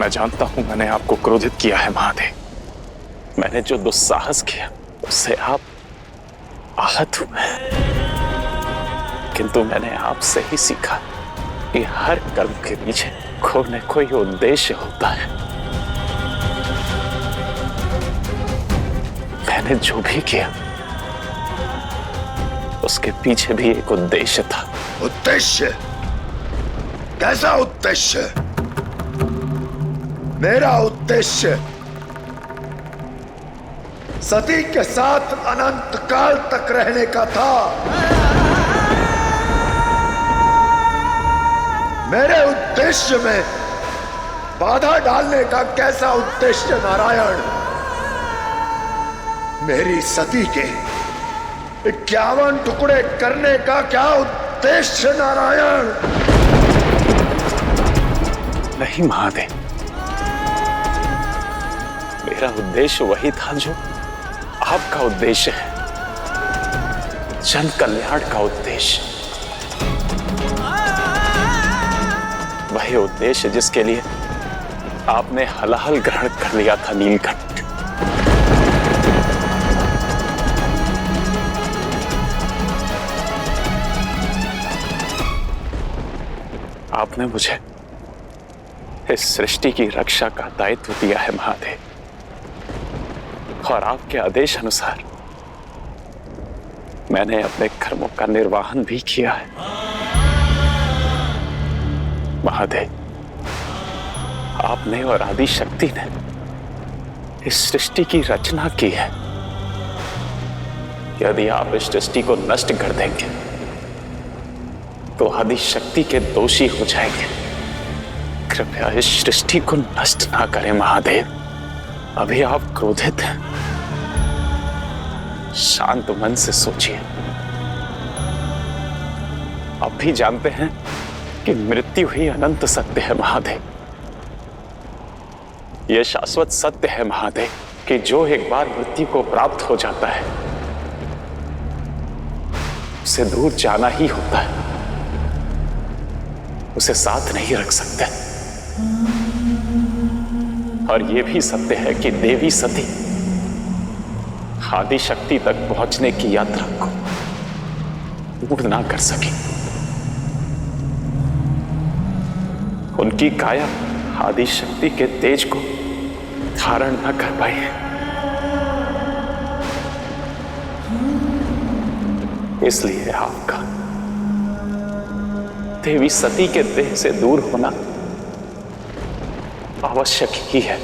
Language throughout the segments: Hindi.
मैं जानता हूं मैंने आपको क्रोधित किया है महादेव। मैंने जो दुस्साहस किया उससे आप आहत हुए, किंतु मैंने आपसे ही सीखा कि हर कर्म के पीछे कोई न कोई उद्देश्य होता है। मैंने जो भी किया उसके पीछे भी एक उद्देश्य था। उद्देश्य? कैसा उद्देश्य? मेरा उद्देश्य सती के साथ अनंत काल तक रहने का था। मेरे उद्देश्य में बाधा डालने का कैसा उद्देश्य नारायण? मेरी सती के 51 टुकड़े करने का क्या उद्देश्य नारायण? नहीं महादेव, मेरा उद्देश्य वही था जो आपका उद्देश्य है, जन कल्याण का उद्देश्य। वही उद्देश्य जिसके लिए आपने हलाहल ग्रहण कर लिया था नीलकंठ। आपने मुझे इस सृष्टि की रक्षा का दायित्व दिया है महादेव, और आपके आदेश अनुसार मैंने अपने कर्मों का निर्वाहन भी किया है। महादेव, आपने और आदि शक्ति ने इस सृष्टि की रचना की है। यदि आप इस सृष्टि को नष्ट कर देंगे तो आदि शक्ति के दोषी हो जाएंगे। कृपया इस सृष्टि को नष्ट ना करें महादेव। अभी आप क्रोधित हैं, शांत मन से सोचिए। आप भी जानते हैं कि मृत्यु ही अनंत सत्य है महादेव। यह शाश्वत सत्य है महादेव कि जो एक बार मृत्यु को प्राप्त हो जाता है उसे दूर जाना ही होता है, उसे साथ नहीं रख सकते। और यह भी सत्य है कि देवी सती आदि शक्ति तक पहुंचने की यात्रा को पूर्ण ना कर सकी। उनकी काया आदि शक्ति के तेज को धारण न कर पाई है। इसलिए आपका देवी सती के देह से दूर होना आवश्यक ही है।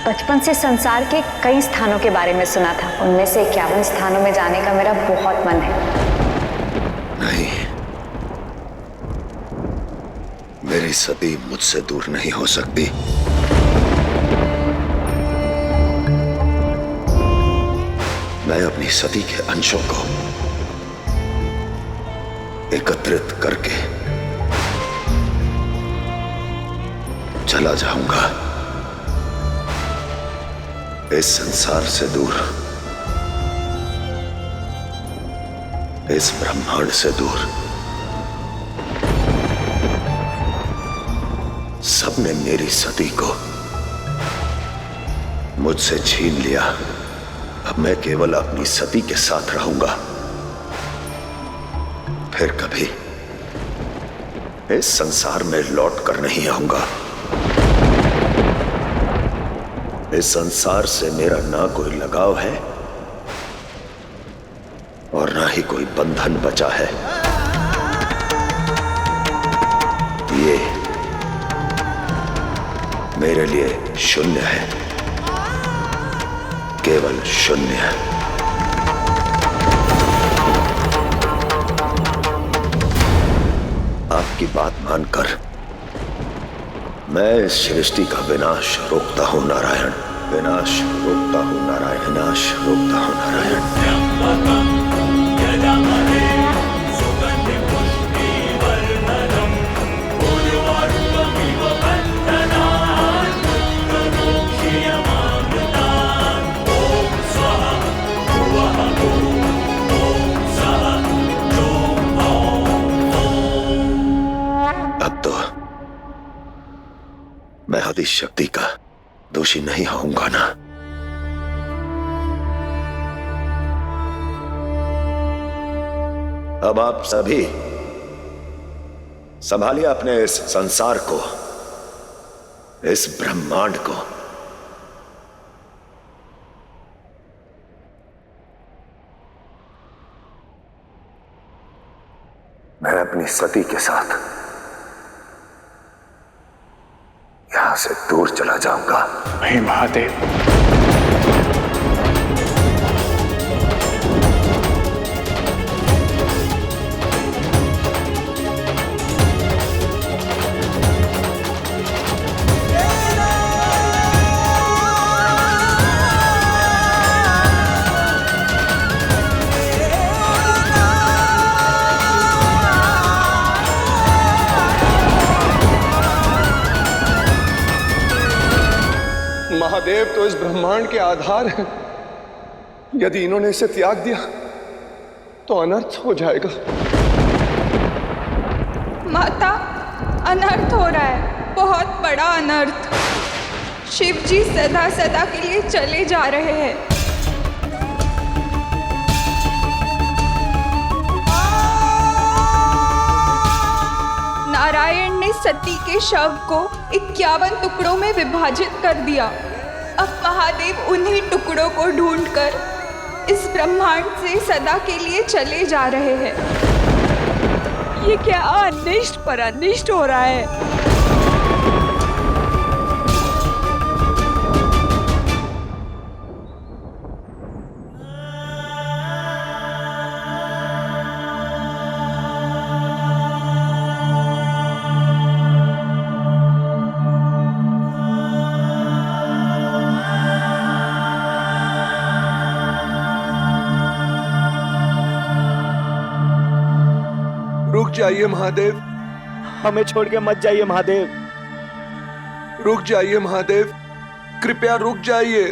बचपन से संसार के कई स्थानों के बारे में सुना था, उनमें से 51 स्थानों में जाने का मेरा बहुत मन है। नहीं, मेरी सती मुझसे दूर नहीं हो सकती। मैं अपनी सती के अंशों को एकत्रित करके चला जाऊंगा इस संसार से दूर, इस ब्रह्मांड से दूर। सबने मेरी सती को मुझसे छीन लिया। अब मैं केवल अपनी सती के साथ रहूंगा। फिर कभी इस संसार में लौट कर नहीं आऊंगा। इस संसार से मेरा ना कोई लगाव है और ना ही कोई बंधन बचा है। ये मेरे लिए शून्य है, केवल शून्य है। आपकी बात मानकर मैं इस सृष्टि का विनाश रोकता हूं नारायण, विनाश रोकता हूं नारायण, विनाश रोकता हूं नारायण। अब तो मैं आदिशक्ति का दोषी नहीं होऊंगा ना। अब आप सभी संभालिए अपने इस संसार को, इस ब्रह्मांड को। मैं अपनी सती के साथ यहां से दूर चला जाऊंगा। नहीं महादेव, महादेव तो इस ब्रह्मांड के आधार हैं। यदि इन्होंने इसे त्याग दिया तो अनर्थ हो जाएगा। माता, अनर्थ हो रहा है, बहुत बड़ा अनर्थ। शिव जी सदा सदा के लिए चले जा रहे हैं। नारायण ने सती के शव को 51 टुकड़ों में विभाजित कर दिया। अब महादेव उन्हीं टुकड़ों को ढूंढकर इस ब्रह्मांड से सदा के लिए चले जा रहे हैं। ये क्या अनिष्ट पर अनिष्ट हो रहा है। रुक जाइए महादेव, हमें छोड़ के मत जाइए महादेव। रुक जाइए महादेव, कृपया रुक जाइए।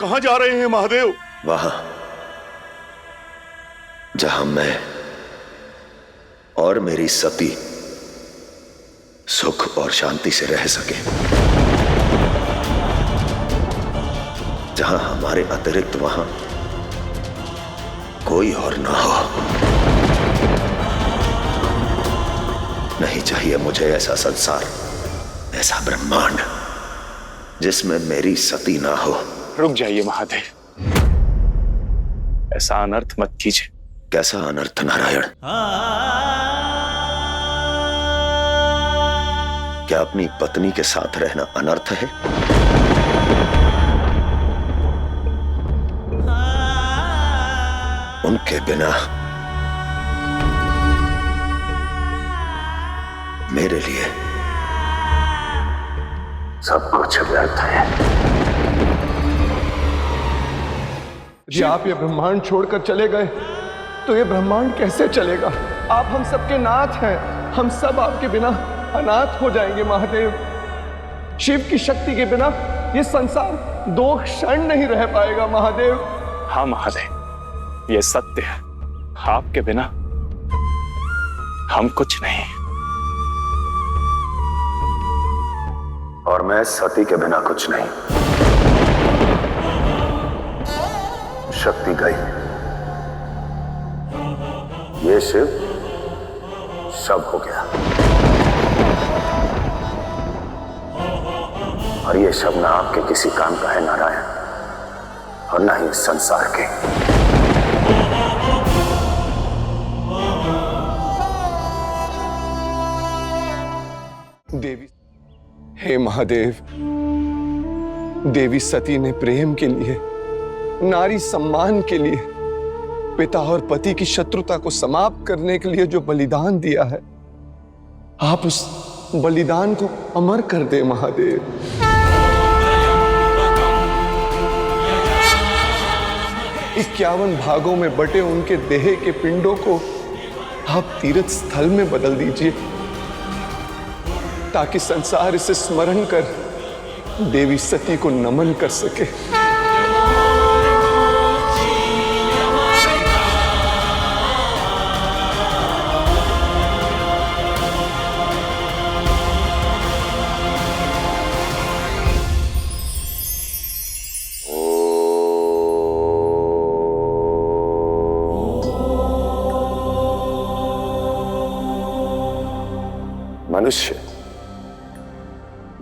कहां जा रहे हैं महादेव? वहां जहां मैं और मेरी सती सुख और शांति से रह सके, जहां हमारे अतिरिक्त वहां कोई और ना हो। नहीं चाहिए मुझे ऐसा संसार, ऐसा ब्रह्मांड जिसमें मेरी सती ना हो। रुक जाइए महादेव, ऐसा अनर्थ मत कीजिए। कैसा अनर्थ नारायण? क्या अपनी पत्नी के साथ रहना अनर्थ है? उनके बिना मेरे लिए सब कुछ व्यर्थ है। यदि आप ये ब्रह्मांड छोड़कर चले गए तो ये ब्रह्मांड कैसे चलेगा? आप हम सबके नाथ हैं, हम सब आपके बिना अनाथ हो जाएंगे महादेव। शिव की शक्ति के बिना ये संसार 2 क्षण नहीं रह पाएगा महादेव। हाँ महादेव, ये सत्य है। आपके बिना हम कुछ नहीं। और मैं सती के बिना कुछ नहीं। शक्ति गई, ये शिव शव हो गया। और ये सब ना आपके किसी काम का है नारायण, और ना ही इस संसार के। देवी, हे महादेव, देवी सती ने प्रेम के लिए, नारी सम्मान के लिए, पिता और पति की शत्रुता को समाप्त करने के लिए जो बलिदान दिया है, आप उस बलिदान को अमर कर दे महादेव। 51 भागों में बटे उनके देह के पिंडों को आप तीर्थ स्थल में बदल दीजिए, ताकि संसार इसे स्मरण कर देवी सती को नमन कर सके।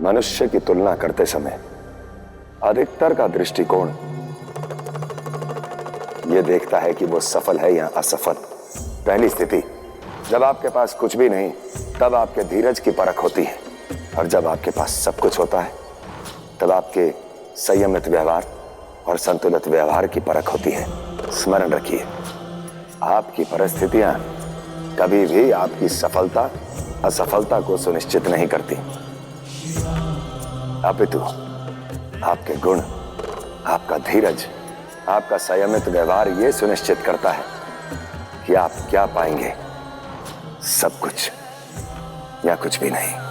मनुष्य की तुलना करते समय अधिकतर का दृष्टिकोण यह देखता है कि वो सफल है या असफल। पहली स्थिति, जब आपके पास कुछ भी नहीं, तब आपके धीरज की परख होती है, और जब आपके पास सब कुछ होता है, तब आपके संयमित व्यवहार और संतुलित व्यवहार की परख होती है। स्मरण रखिए, आपकी परिस्थितियां कभी भी आपकी सफलता असफलता को सुनिश्चित नहीं करती, अपितु आपके गुण, आपका धीरज, आपका संयमित व्यवहार यह सुनिश्चित करता है कि आप क्या पाएंगे, सब कुछ या कुछ भी नहीं।